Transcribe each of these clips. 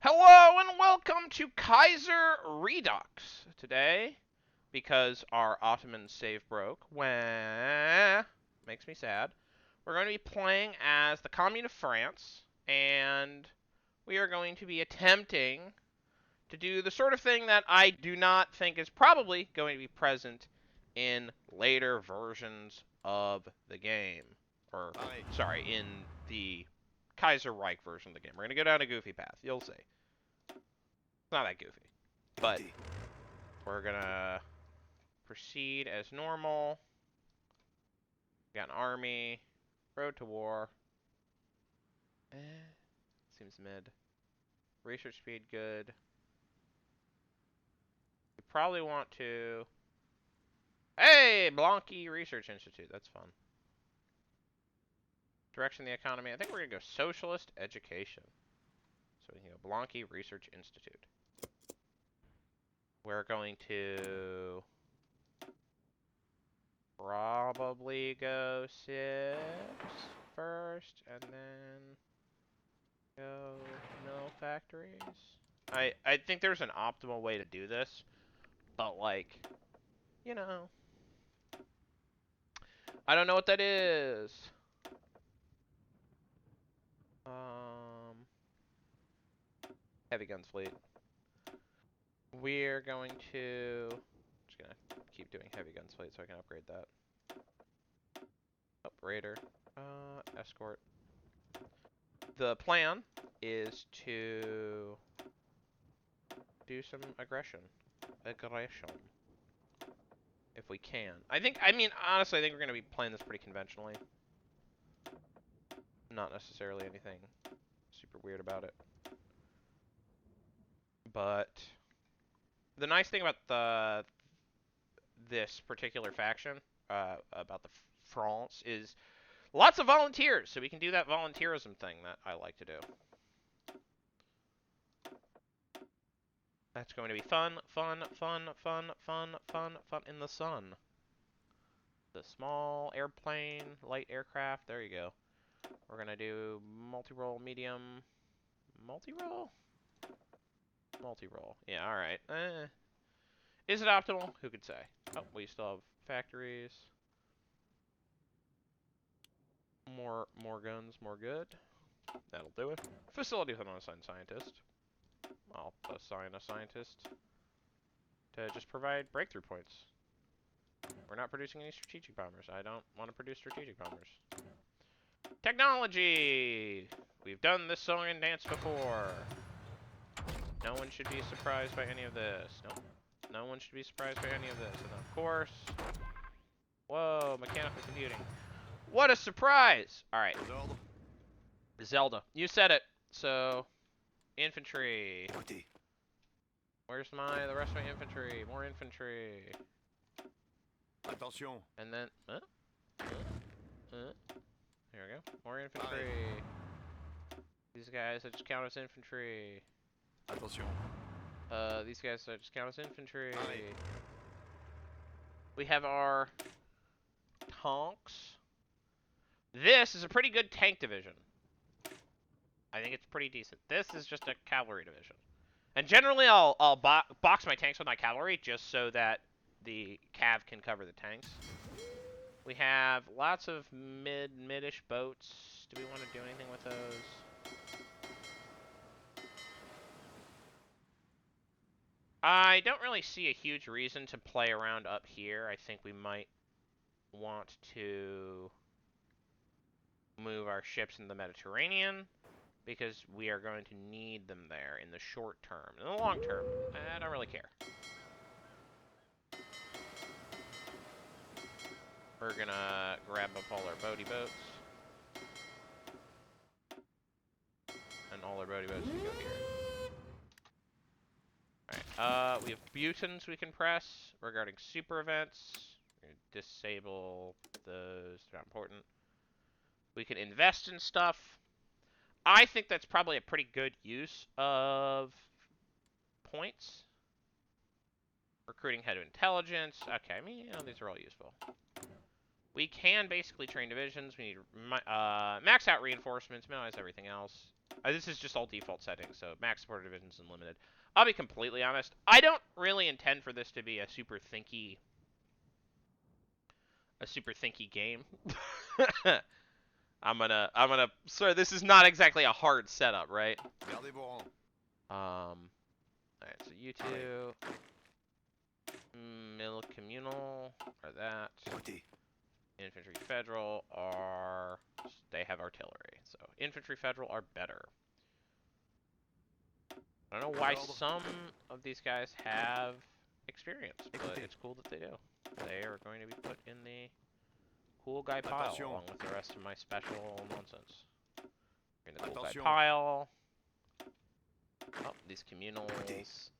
Hello and welcome to Kaiserredux. Today, because our Ottoman save broke, makes me sad, we're going to be playing as the Commune of France, and we are going to be attempting to do the sort of thing that I do not think is probably going to be present in later versions of the game. Or, sorry, in the Kaiserreich version of the game. We're going to go down a goofy path, you'll see. It's not that goofy. But we're gonna proceed as normal. We got an army. Road to war. Seems mid. Research speed, good. We probably want to... Hey! Blanqui Research Institute. That's fun. Direction of the economy. I think we're gonna go socialist education. So we can go Blanqui Research Institute. We're going to... probably go 6 first, and then go mill factories. I think there's an optimal way to do this, but like, you know, I don't know what that is. Heavy guns fleet. We're going to just gonna keep doing heavy guns fleet so I can upgrade that. Oh, raider, escort. The plan is to do some aggression. If we can. I mean, honestly, I think we're going to be playing this pretty conventionally. Not necessarily anything super weird about it. But the nice thing about this particular faction, about the France, is lots of volunteers, so we can do that volunteerism thing that I like to do. That's going to be fun in the sun. The small airplane, light aircraft, there you go. We're gonna do multi-role, medium, multi-role? Multi-role, yeah, alright. Is it optimal? Who could say? Oh, we still have factories. More guns, more good. That'll do it. Facility with an unassigned scientist. I'll assign a scientist to just provide breakthrough points. We're not producing any strategic bombers. I don't want to produce strategic bombers. Technology! We've done this song and dance before. No one should be surprised by any of this. Nope. No one should be surprised by any of this. And of course... Whoa, mechanical computing. What a surprise! Alright. Zelda. You said it. So, infantry. Where's the rest of my infantry? More infantry. Attention. And then, there we go. More infantry. These guys that just count as infantry. Attention. These guys that just count as infantry. We have our tanks. This is a pretty good tank division. I think it's pretty decent. This is just a cavalry division. And generally I'll box my tanks with my cavalry just so that the cav can cover the tanks. We have lots of mid-ish boats. Do we want to do anything with those? I don't really see a huge reason to play around up here. I think we might want to move our ships in the Mediterranean because we are going to need them there in the short term. In the long term, I don't really care. We're gonna grab up all our boaty boats. And all our boaty boats can go here. Alright, we have buttons we can press regarding super events. We're gonna disable those, they're not important. We can invest in stuff. I think that's probably a pretty good use of points. Recruiting head of intelligence. Okay, I mean, you know, these are all useful. We can basically train divisions. We need max out reinforcements, minimize everything else. This is just all default settings, so max supported divisions and limited. I'll be completely honest. I don't really intend for this to be a super thinky game. Sorry, this is not exactly a hard setup, right? Gardez vos rangs. Alright, so you two, middle communal, or that. Écoutez. Infantry federal they have artillery, so infantry federal are better. I don't know why some of these guys have experience, but it's cool that they do. They are going to be put in the cool guy pile along with the rest of my special nonsense. In the cool guy pile. Oh, these communals.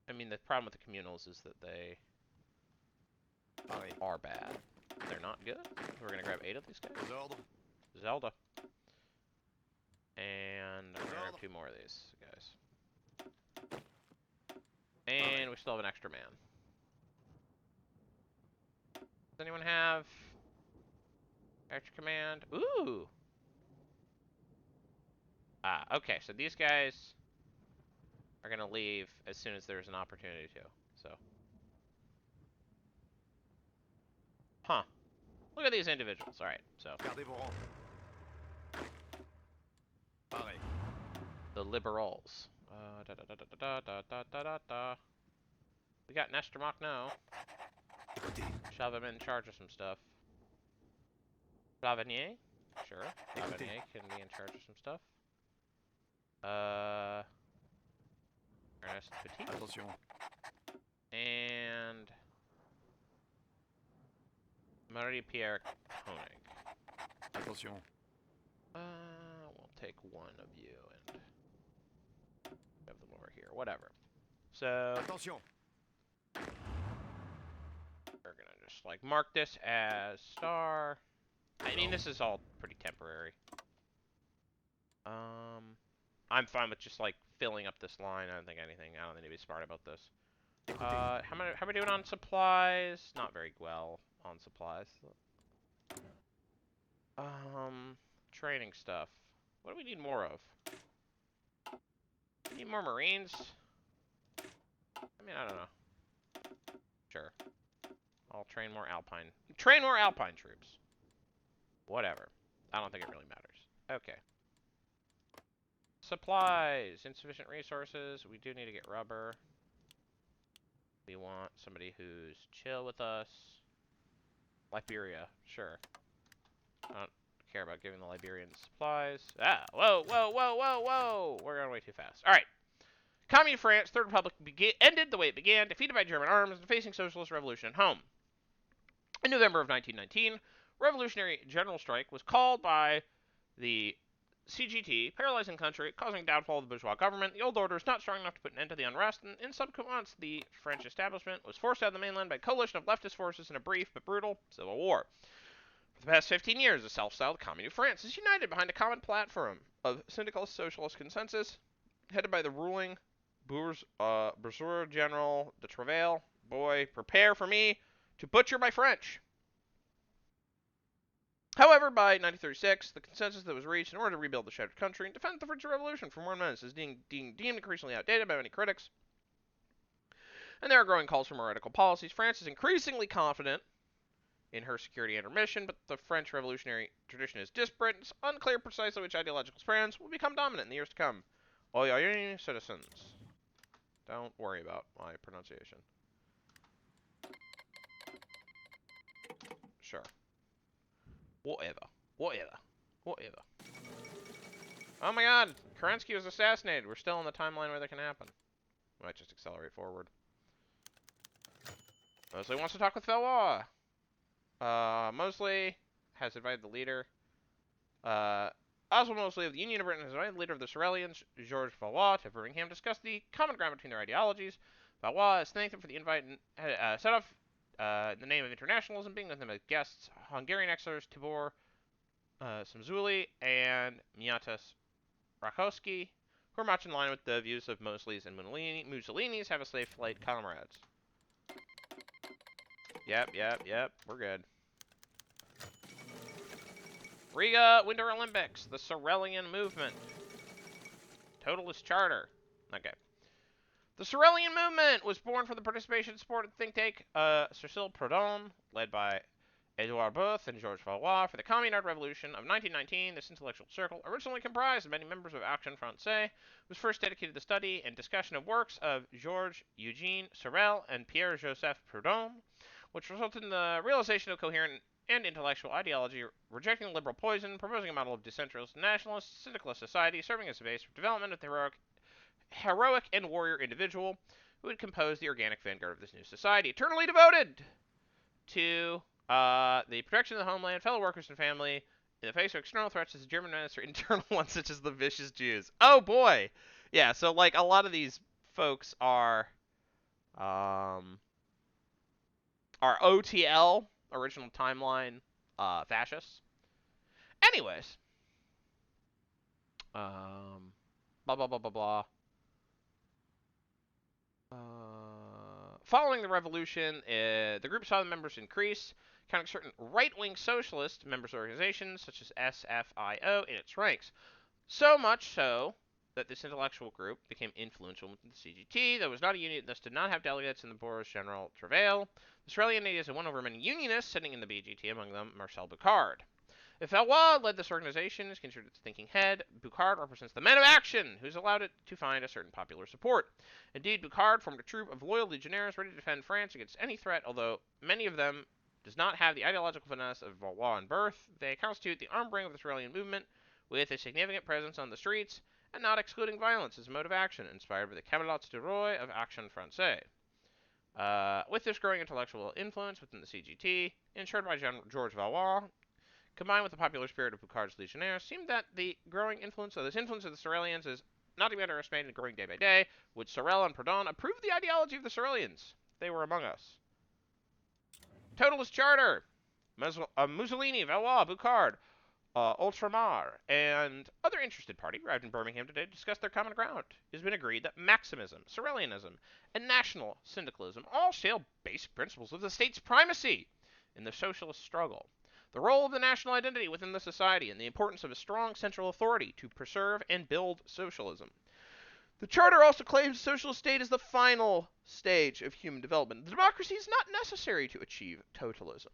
I mean, the problem with the communals is that they are bad. They're not good. We're gonna grab 8 of these guys. Zelda. And I'm gonna grab 2 more of these guys. And we still have an extra man. Does anyone have extra command? Ooh! Okay, so these guys are gonna leave as soon as there's an opportunity to, so. Huh. Look at these individuals. Alright, so. Gardez vos rangs. Pareil. The liberals. We got Nestor now. Écoutez. Shove him in charge of some stuff. Clavigny? Sure. Clavigny can be in charge of some stuff. Ernest Petit. Attention. And Marie-Pierre Koenig. Attention. We'll take one of you and have them over here. Whatever. So Attention. we're gonna just like mark this as star. I mean, this is all pretty temporary. I'm fine with just like filling up this line. I don't think need to be smart about this. How are we doing on supplies? Not very well on supplies. Training stuff. What do we need more of? We need more Marines? I mean, I don't know. Sure. I'll train more Alpine. Train more Alpine troops. Whatever. I don't think it really matters. Okay. Supplies. Insufficient resources. We do need to get rubber. We want somebody who's chill with us. Liberia. Sure. I don't care about giving the Liberians supplies. Ah, whoa, whoa, whoa, whoa, whoa! We're going way too fast. Alright. Commune France, Third Republic ended the way it began, defeated by German arms and facing socialist revolution at home. In November of 1919, revolutionary general strike was called by the CGT, paralyzing the country, causing downfall of the bourgeois government. The old order is not strong enough to put an end to the unrest, and in subsequent months, the French establishment was forced out of the mainland by a coalition of leftist forces in a brief but brutal civil war. For the past 15 years, the self-styled Commune France is united behind a common platform of syndicalist socialist consensus, headed by the ruling Bourgeois General de Travail. Boy, prepare for me to butcher my French. However, by 1936, the consensus that was reached in order to rebuild the shattered country and defend the French Revolution from war menace is deemed increasingly outdated by many critics. And there are growing calls for more radical policies. France is increasingly confident in her security and her mission, but the French revolutionary tradition is disparate. It's unclear precisely which ideological strands will become dominant in the years to come. Oyez, citizens. Don't worry about my pronunciation. Sure. Whatever. Oh my god! Kerensky was assassinated. We're still in the timeline where that can happen. We might just accelerate forward. Mosley wants to talk with Valois. Mosley has invited the leader. Oswald Mosley of the Union of Britain has invited the leader of the Sorelians, Georges Valois, to Birmingham to discuss the common ground between their ideologies. Valois has thanked him for the invite and set off in the name of internationalism, being with them as guests Hungarian exiles Tibor Samzuli and Miatas Rakowski, who are much in line with the views of Mosley's and Mussolini's have a slave flight comrades. Yep, we're good. Riga Winter Olympics, the Sorelian movement. Totalist Charter. Okay. The Sorelian movement was born from the participation and support of the think tank Cecil Proudhon, led by Edouard Booth and Georges Valois for the Communard Revolution of 1919. This intellectual circle, originally comprised of many members of Action Française, was first dedicated to the study and discussion of works of Georges Eugene Sorel and Pierre-Joseph Proudhon, which resulted in the realization of coherent and intellectual ideology, rejecting liberal poison, proposing a model of decentralized nationalist, syndicalist society, serving as a base for development of the heroic and warrior individual who would compose the organic vanguard of this new society, eternally devoted to the protection of the homeland, fellow workers, and family in the face of external threats as the German menace or internal ones such as the vicious Jews. Oh boy, yeah. So like a lot of these folks are OTL, original timeline fascists. Anyways, blah blah blah blah blah. Following the revolution, the group saw the members increase, counting certain right-wing socialist members organizations such as SFIO in its ranks. So much so that this intellectual group became influential within the CGT, though it was not a union, thus did not have delegates in the Bourse General Travail. The Australian ideas had won over many unionists sitting in the BGT, among them Marcel Boucard. If Valois led this organization, is considered its thinking head, Boucard represents the man of action, who's allowed it to find a certain popular support. Indeed, Boucard formed a troop of loyal legionnaires ready to defend France against any threat, although many of them does not have the ideological finesse of Valois and Birth. They constitute the arm ring of the Australian movement, with a significant presence on the streets, and not excluding violence as a mode of action, inspired by the Camarades de Roy of Action Française. With this growing intellectual influence within the CGT, ensured by Georges Valois, combined with the popular spirit of Boucard's legionnaires, seemed that the growing influence of the Sorelians is not to be underestimated and growing day by day. Would Sorel and Proudhon approve the ideology of the Sorelians? They were among us. Totalist Charter. Mussolini, Valois, Boucard, Ultramar, and other interested parties arrived in Birmingham today to discuss their common ground. It has been agreed that Maximism, Sorelianism, and National Syndicalism all share basic principles of the state's primacy in the socialist struggle, the role of the national identity within the society, and the importance of a strong central authority to preserve and build socialism. The Charter also claims the socialist state is the final stage of human development. The democracy is not necessary to achieve totalism.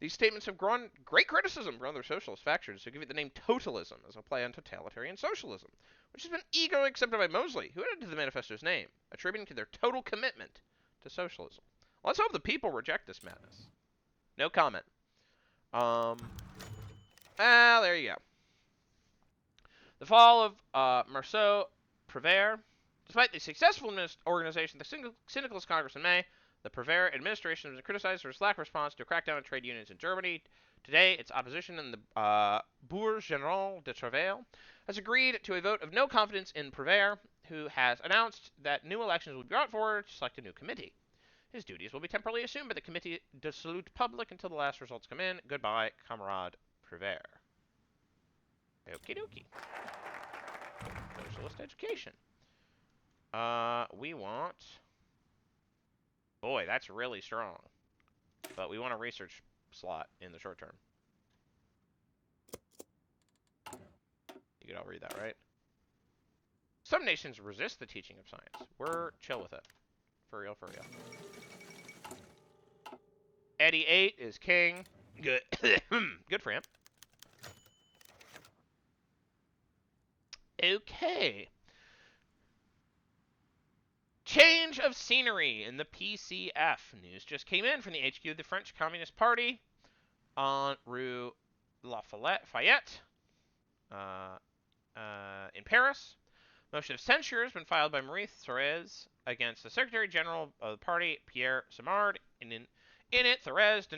These statements have drawn great criticism from other socialist factions who give it the name totalism as a play on totalitarian socialism, which has been eagerly accepted by Mosley, who added to the manifesto's name, attributing to their total commitment to socialism. Let's hope the people reject this madness. No comment. There you go. The fall of Marceau Prévert. Despite the successful organization of the Syndicalist Congress in May, the Prévert administration has been criticized for its lack of response to a crackdown on trade unions in Germany. Today, its opposition in the Bourse General de Travail has agreed to a vote of no confidence in Prévert, who has announced that new elections will be brought forward to select a new committee. His duties will be temporarily assumed by the Committee de Salute Public until the last results come in. Goodbye, Camarade Prévert. Okie dokie. Socialist education. We want... Boy, that's really strong. But we want a research slot in the short term. You could all read that, right? Some nations resist the teaching of science. We're chill with it. For real, for real. Eddie 8 is king. Good. Good for him. Okay. Change of scenery in the PCF. News just came in from the HQ of the French Communist Party on Rue Lafayette in Paris. Motion of censure has been filed by Marie Thérèse against the Secretary General of the party, Pierre Simard. In it, Thérèse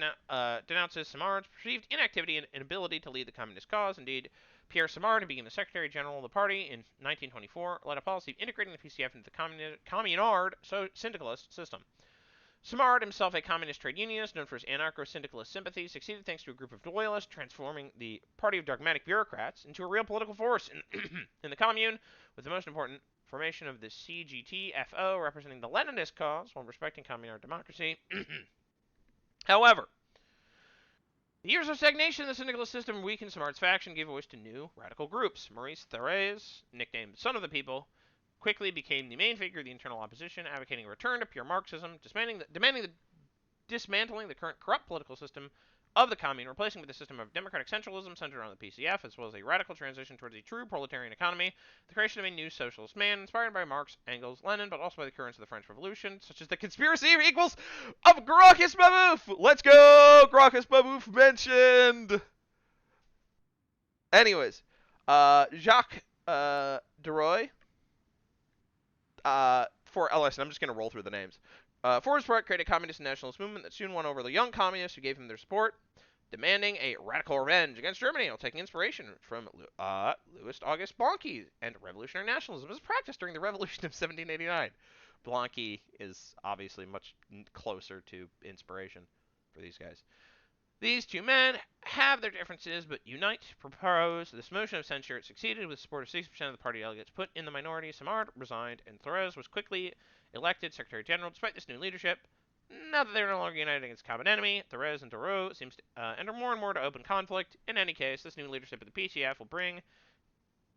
denounces Simard's perceived inactivity and inability to lead the communist cause. Indeed, Pierre Simard, who became the Secretary General of the party in 1924, led a policy of integrating the PCF into the Communard syndicalist system. Simard, himself a communist trade unionist known for his anarcho-syndicalist sympathies, succeeded thanks to a group of loyalists, transforming the party of dogmatic bureaucrats into a real political force in the Commune, with the most important formation of the CGT-FO representing the Leninist cause while respecting Communard democracy. However, The years of stagnation in the syndicalist system weakened Smart's faction, gave voice to new radical groups. Maurice Thérèse, nicknamed Son of the People, quickly became the main figure of the internal opposition, advocating a return to pure Marxism, dismantling the current corrupt political system of the Commune, replacing with a system of democratic centralism centered around the PCF, as well as a radical transition towards a true proletarian economy, the creation of a new socialist man, inspired by Marx, Engels, Lenin, but also by the currents of the French Revolution, such as the conspiracy equals of Gracchus Babeuf! Let's go! Gracchus Babeuf mentioned! Anyways, Jacques Deroy, for LS, and I'm just going to roll through the names. For his part, created a communist and nationalist movement that soon won over the young communists who gave him their support, demanding a radical revenge against Germany while taking inspiration from Louis Auguste Blanqui and revolutionary nationalism as practiced during the Revolution of 1789. Blanqui is obviously much closer to inspiration for these guys. These two men have their differences, but unite to propose this motion of censure. It succeeded with support of 60% of the party delegates put in the minority. Samard resigned, and Thérèse was quickly elected Secretary General despite this new leadership. Now that they are no longer united against a common enemy, Thérèse and Doreau seems to enter more and more to open conflict. In any case, this new leadership of the PCF will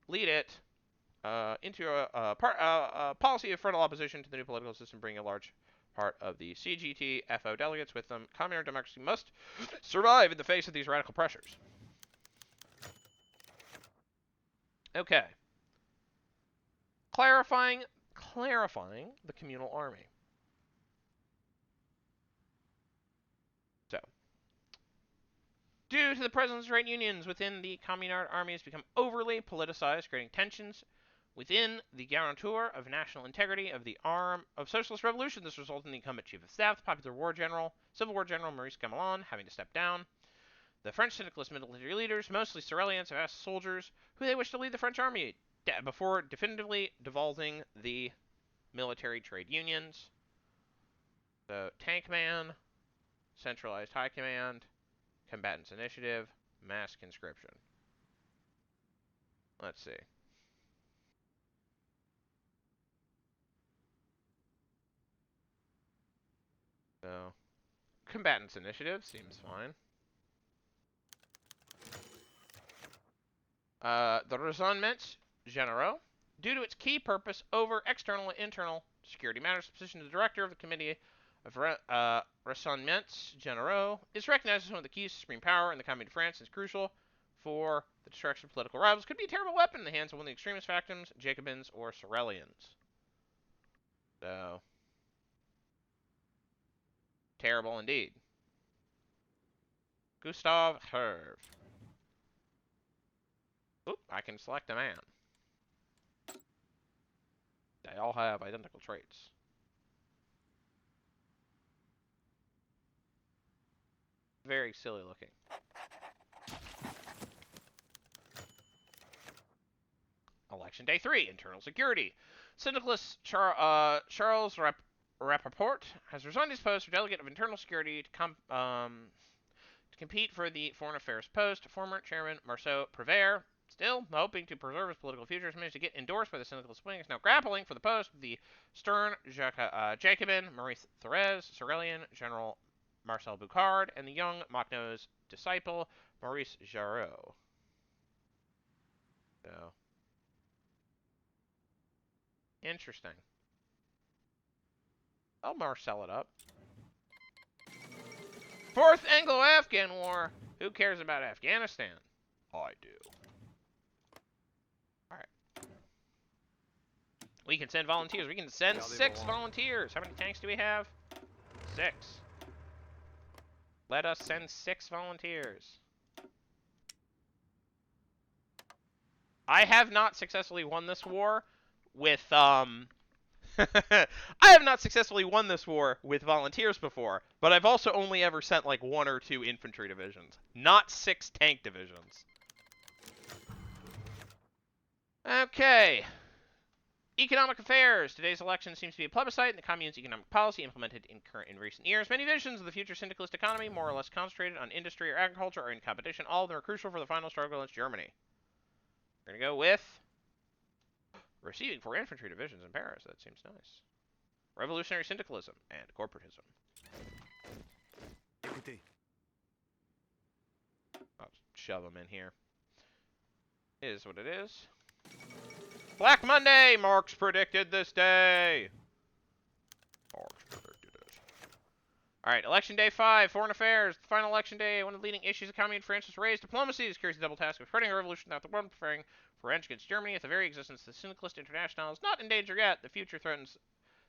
lead it into a policy of frontal opposition to the new political system, bringing a large part of the CGT FO delegates with them. Communal democracy must survive in the face of these radical pressures. Okay. Clarifying the communal army. So, due to the presence of trade unions within the communard army has become overly politicized, creating tensions within the guarantor of national integrity of the arm of socialist revolution. This resulted in the incumbent chief of staff, Civil War General Maurice Gamelin, having to step down. The French syndicalist military leaders, mostly Sorelians, have asked soldiers who they wish to lead the French army before definitively devolving the military trade unions. So, Tank Man, Centralized High Command, Combatants Initiative, Mass Conscription. Let's see. So, Combatants Initiative seems fine. The Raisonnements Generaux, due to its key purpose over external and internal security matters, the position of the director of the Committee of Raisonnements Generaux is recognized as one of the keys to supreme power in the Commune of France and is crucial for the destruction of political rivals. Could be a terrible weapon in the hands of one of the extremist factions, Jacobins or Sorelians. So, terrible indeed. Gustave Herve. Oop, I can select a man. They all have identical traits. Very silly looking. Election Day 3, Internal Security. Syndicalist Charles Rappaport has resigned his post for Delegate of Internal Security to compete for the Foreign Affairs post. Former Chairman Marceau Prévert, still hoping to preserve his political future, has managed to get endorsed by the syndicalist wing, is now grappling for the post of the stern Jacobin Maurice Thérèse, Sorelian General Marcel Boucard, and the young Machno's disciple Maurice Jarreau. So, interesting. I'll Marcel it up. Fourth Anglo-Afghan War. Who cares about Afghanistan? I do. Alright. We can send volunteers. We can send 6 volunteers. How many tanks do we have? 6. Let us send 6 volunteers. I have not successfully won this war with, I have not successfully won this war with volunteers before, but I've also only ever sent like 1 or 2 infantry divisions, not 6 tank divisions. Okay. Economic affairs. Today's election seems to be a plebiscite in the Commune's economic policy implemented in recent years. Many visions of the future syndicalist economy, more or less concentrated on industry or agriculture, are in competition. All of them are crucial for the final struggle against Germany. We're going to go with receiving 4 infantry divisions in Paris. That seems nice. Revolutionary syndicalism and corporatism. Écoutez. shove them in here. It is what it is. Black Monday! Marx predicted this day. Marx predicted it. Alright, election day 5, foreign affairs. The final election day, one of the leading issues of Commune France was raised. Diplomacy is carries the double task of spreading a revolution throughout the world, preparing for revenge against Germany. If the very existence of the Syndicalist International is not in danger yet, the future threatens.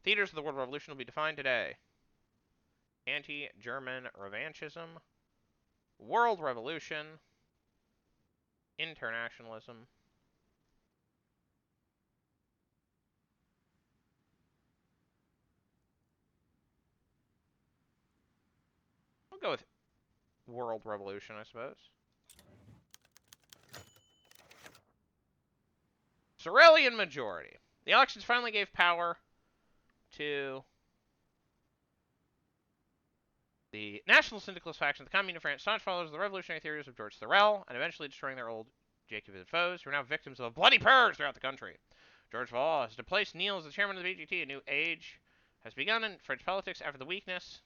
Theaters of the world revolution will be defined today. Anti-German revanchism. World revolution. Internationalism. I'll go with world revolution, I suppose. Cerulean majority. The elections finally gave power to the National Syndicalist faction of the Commune of France, staunch followers of the revolutionary theories of George Sorel, and eventually destroying their old Jacobin foes, who are now victims of a bloody purge throughout the country. George Vaux has displaced Neil as the chairman of the VGT. A new age has begun in French politics after the weakness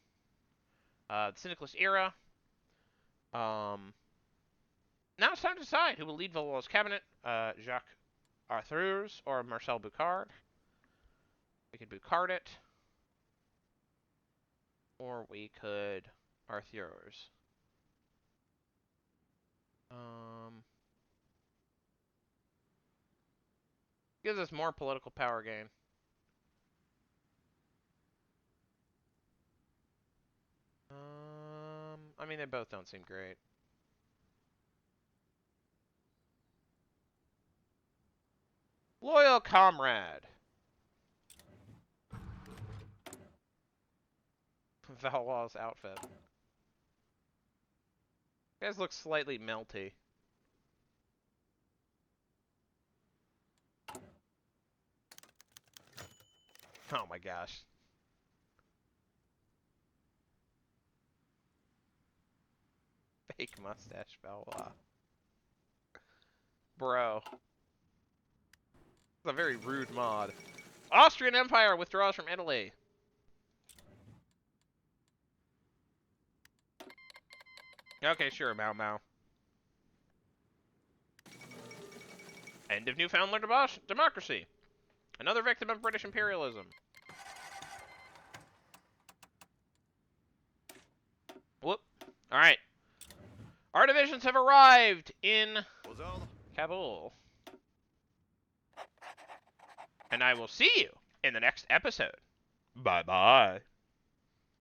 the Syndicalist era. Now it's time to decide who will lead Vaux's cabinet, Jacques Arthurs or Marcel Boucard. We could Boucard it. Or we could Arthurs. Gives us more political power gain. I mean, they both don't seem great. Loyal comrade. Valois' outfit. You guys look slightly melty. Oh my gosh. Fake mustache Valois. Bro. It's a very rude mod. Austrian Empire withdraws from Italy. Okay, sure, Mao Mao. End of Newfoundland democracy. Another victim of British imperialism. Whoop. Alright. Our divisions have arrived in Kabul. And I will see you in the next episode. Bye-bye.